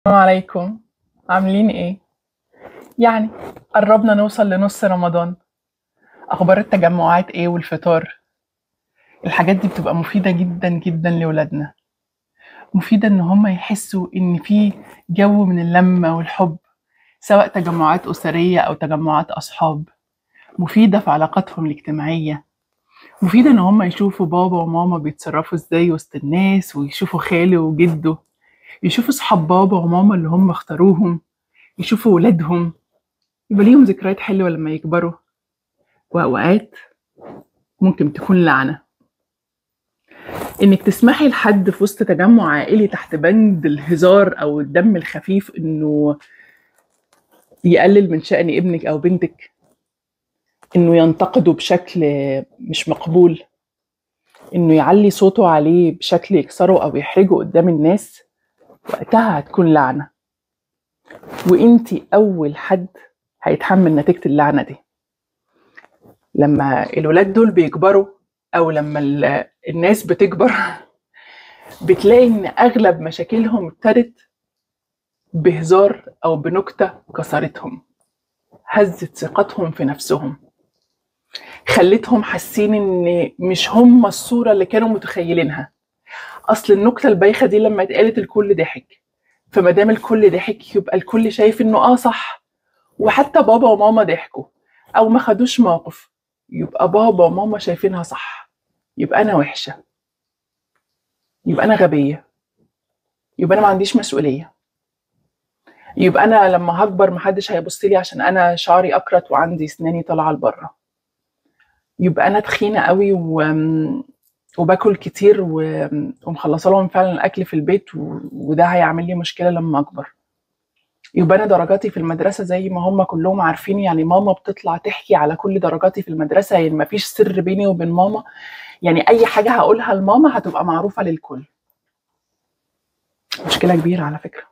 السلام عليكم. عاملين ايه؟ يعني قربنا نوصل لنص رمضان. اخبار التجمعات ايه والفطار؟ الحاجات دي بتبقى مفيدة جدا جدا لولادنا، مفيدة ان هم يحسوا ان في جو من اللمة والحب، سواء تجمعات اسرية او تجمعات اصحاب. مفيدة في علاقاتهم الاجتماعية، مفيدة ان هم يشوفوا بابا وماما بيتصرفوا ازاي وسط الناس، ويشوفوا خاله وجده، يشوفوا صحاب بابا وماما اللي هم اختاروهم، يشوفوا ولادهم، يبقى ليهم ذكريات حلوة لما يكبروا. وأوقات ممكن تكون لعنة، إنك تسمحي لحد في وسط تجمع عائلي تحت بند الهزار أو الدم الخفيف إنه يقلل من شأن ابنك أو بنتك، إنه ينتقده بشكل مش مقبول، إنه يعلي صوته عليه بشكل يكسره أو يحرجه قدام الناس. وقتها هتكون لعنة، وإنتي أول حد هيتحمل نتيجة اللعنة دي. لما الولاد دول بيكبروا أو لما الناس بتكبر بتلاقي إن أغلب مشاكلهم ابتدت بهزار أو بنكتة كسرتهم، هزت ثقتهم في نفسهم، خلتهم حاسين إن مش هم الصورة اللي كانوا متخيلينها. أصل النكتة البايخة دي لما اتقالت الكل ضحك، فما دام الكل ضحك يبقى الكل شايف إنه صح. وحتى بابا وماما ضحكوا أو ما خدوش موقف، يبقى بابا وماما شايفينها صح، يبقى أنا وحشة، يبقى أنا غبية، يبقى أنا ما عنديش مسؤولية، يبقى انا لما هكبر محدش هيبص لي عشان انا شعري اكرت وعندي اسناني طالعه لبره، يبقى انا تخينه قوي وباكل كتير ومخلصه لهم فعلا الاكل في البيت وده هيعمل لي مشكله لما اكبر، يبقى انا درجاتي في المدرسه زي ما هم كلهم عارفين، يعني ماما بتطلع تحكي على كل درجاتي في المدرسه، يعني ما فيش سر بيني وبين ماما، يعني اي حاجه هقولها لماما هتبقى معروفه للكل. مشكله كبيره على فكره،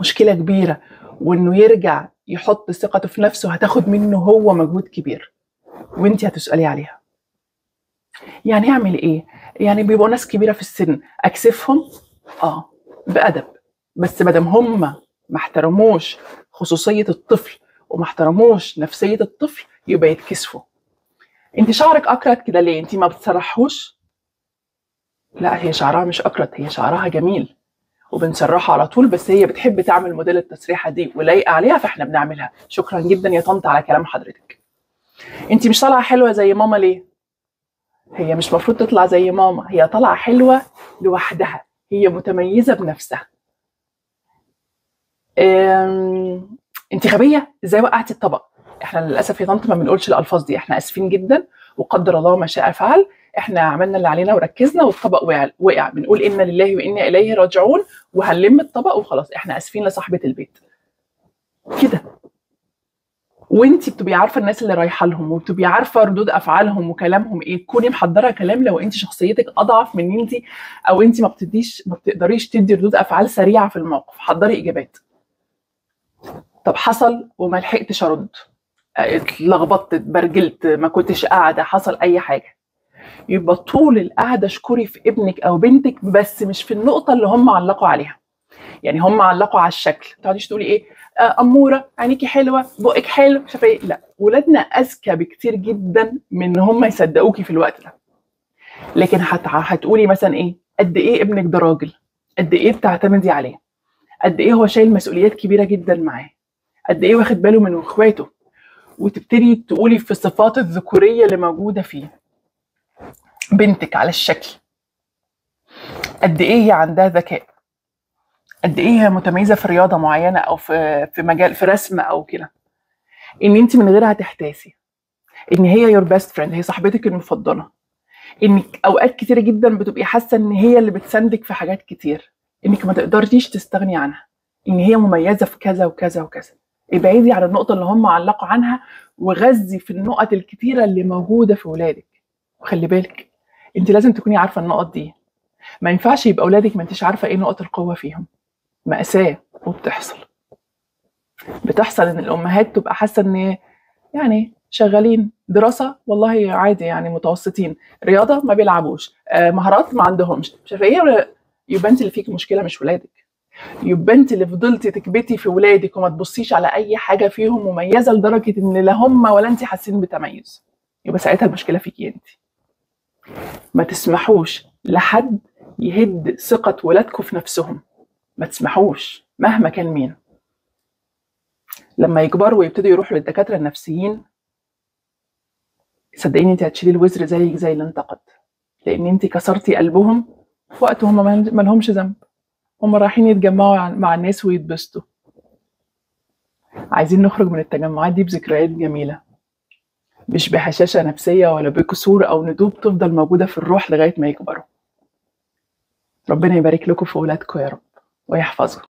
مشكله كبيره. وانه يرجع يحط ثقته في نفسه هتاخد منه هو مجهود كبير، وانتي هتسألي عليها. يعني اعمل ايه؟ يعني بيبقوا ناس كبيرة في السن اكسفهم؟ اه، بأدب، بس مادام هم ما احترموش خصوصية الطفل وما احترموش نفسية الطفل يبقى يتكسفوا. انت شعرك اكرت كده ليه؟ انت ما بتسرحوش؟ لا، هي شعرها مش اكرت، هي شعرها جميل وبنسرحها على طول، بس هي بتحب تعمل موديل التسريحه دي ولايقه عليها فاحنا بنعملها. شكرا جدا يا طنط على كلام حضرتك. انت مش طالعه حلوه زي ماما ليه؟ هي مش مفروض تطلع زي ماما، هي طالعه حلوه لوحدها، هي متميزه بنفسها. انت غبيه ازاي وقعتي الطبق؟ احنا للاسف يا طنط ما بنقولش الالفاظ دي، احنا اسفين جدا وقدر الله ما شاء فعل، احنا عملنا اللي علينا وركزنا والطبق وقع بنقول انا لله وانا اليه راجعون، وهنلم الطبق وخلاص، احنا اسفين لصاحبه البيت كده. وانت بتبقي عارفه الناس اللي رايحه لهم وبتبقي عارفه ردود افعالهم وكلامهم ايه، تكوني محضره كلام لو انت شخصيتك اضعف من انت، او انت ما بتقدريش تدي ردود افعال سريعه في الموقف، حضري اجابات. طب حصل وما لحقتش ارد، اتلخبطت، اتبرجلت، ما كنتش قاعده، حصل اي حاجه، يبقى طول القعده اشكري في ابنك او بنتك، بس مش في النقطه اللي هم علقوا عليها. يعني هم علقوا على الشكل، ما تقعديش تقولي ايه اموره، عينيكي حلوه، بقك حلو، مش عارفه ايه. لا، ولادنا اذكى بكتير جدا من ان هم يصدقوكي في الوقت ده. لكن هتقولي مثلا ايه؟ قد ايه ابنك ده راجل، قد ايه بتعتمدي عليه، قد ايه هو شايل مسؤوليات كبيره جدا معاه، قد ايه واخد باله من اخواته، وتبتدي تقولي في الصفات الذكوريه اللي موجوده فيه بنتك على الشكل، قد ايه هي عندها ذكاء، قد ايه هي متميزه في رياضه معينه او في مجال في رسم او كده، ان انت من غيرها تحتاسي، ان هي يور بيست فريند، هي صاحبتك المفضله، انك اوقات كتيره جدا بتبقي حاسه ان هي اللي بتساندك في حاجات كتير، انك ما تقدريش تستغني عنها، ان هي مميزه في كذا وكذا وكذا. ابعدي عن النقطه اللي هم علقوا عنها وغذي في النقط الكتيره اللي موجوده في ولادك. وخلي بالك، انت لازم تكوني عارفه النقط دي، ما ينفعش يبقى اولادك ما انتش عارفه ايه نقط القوه فيهم. مأساة وبتحصل، بتحصل ان الامهات تبقى حاسه ان يعني شغالين دراسه والله عادي، يعني متوسطين، رياضه ما بيلعبوش، مهارات ما عندهمش، مش عارفه ايه، يبقى انت اللي فيك مشكله مش ولادك. يبقى انت اللي فضلتي تكبتي في ولادك وما تبصيش على اي حاجه فيهم مميزه لدرجه ان لا هم ولا انت حاسين بتميز، يبقى ساعتها المشكله فيكي انت. ما تسمحوش لحد يهد ثقه ولادكم في نفسهم، ما تسمحوش مهما كان مين. لما يكبروا ويبتدوا يروحوا للدكاتره النفسيين، صدقيني انت هتشيلي الوزر زيك زي اللي انتقد، لان انت كسرتي قلبهم في وقت هم ما لهمش ذنب، هم رايحين يتجمعوا مع الناس ويتبسطوا. عايزين نخرج من التجمعات دي بذكريات جميله، مش بهشاشه نفسيه ولا بكسور او ندوب تفضل موجوده في الروح لغايه ما يكبروا. ربنا يبارك لكم في اولادكم يا رب ويحفظكم.